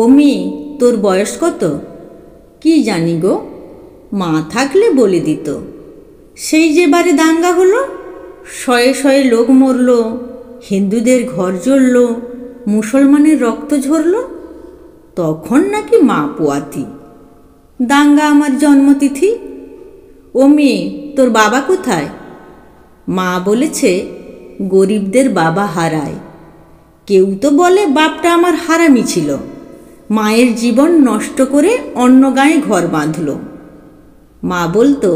ও মেয়ে, তোর বয়স কত? কি জানি গো, মা থাকলে বলে দিত। সেই যে বারে দাঙ্গা হলো, শয়ে শয়ে লোক মরল, হিন্দুদের ঘর জ্বলল, মুসলমানের রক্ত ঝরল, তখন নাকি মা পোয়াতি। দাঙ্গা আমার জন্মতিথি। ও মেয়ে, তোর বাবা কোথায়? মা বলেছে গরিবদের বাবা হারায়। কেউ তো বলে বাপটা আমার হারামি ছিল, মায়ের জীবন নষ্ট করে অন্য গায়ে ঘর বাঁধল। মা বলতো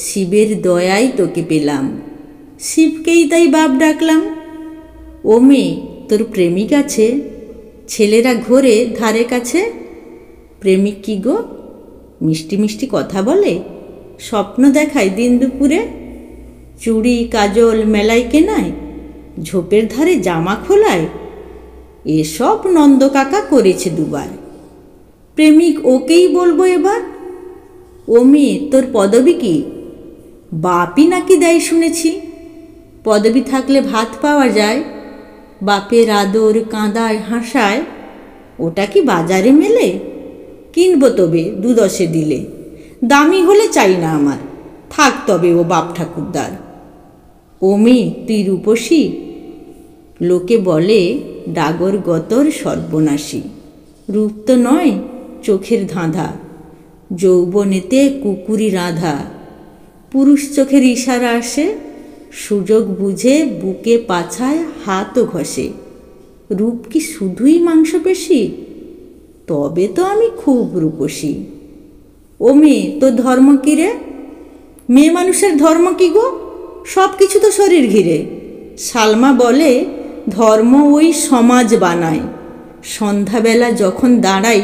শিবের দয়ায় তোকে পেলাম, শিবকেই তাই বাপ ডাকলাম। ও মেয়ে, তোর প্রেমিক আছে? ছেলেরা ঘোরে ধারে কাছে। প্রেমিক কি গো? মিষ্টি মিষ্টি কথা বলে, স্বপ্ন দেখায় দিন দুপুরে, চুড়ি কাজল মেলায় কেনায়, ঝোপের ধারে জামা খোলায়। এসব নন্দ কাকা করেছে দুবার। প্রেমিক ওকেই বলবো এবার। ও মেয়ে, তোর পদবী কি? বাপই নাকি দেয় শুনেছি। পদবী থাকলে ভাত পাওয়া যায়, বাপের আদর কাঁদায় হাসায়, ওটা কি বাজারে মেলে? কিনবো তবে 2-10 দিলে, দামি হলে চাই না আমার, থাক তবে ও বাপ ঠাকুরদার। ও মেয়ে, তুই রূপসী? লোকে বলে ডাগর গতর সর্বনাশী। রূপ তো নয়, চোখের ধাঁধা, যৌবনেতে কুকুরি রাধা। পুরুষ চোখের ইশারা আসে, সুযোগ বুঝে বুকে পাছায় হাতও ঘষে। রূপ কি শুধুই মাংসপেশি? তবে তো আমি খুব রূপসী। ও মেয়ে, তোর ধর্ম কী রে? মেয়ে মানুষের ধর্ম কী গো? সব কিছু তো শরীর ঘিরে। সালমা বলে ধর্ম ওই সমাজ বানায়। সন্ধ্যাবেলা যখন দাঁড়াই,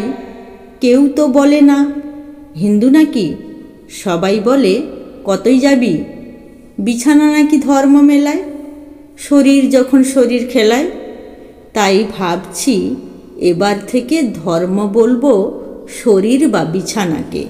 কেউ তো বলে না হিন্দু নাকি, সবাই বলে কতই যাবি। বিছানা নাকি ধর্ম মেলায়, শরীর যখন শরীর খেলায়। তাই ভাবছি এবার থেকে ধর্ম বলবো শরীর বা বিছানাকে।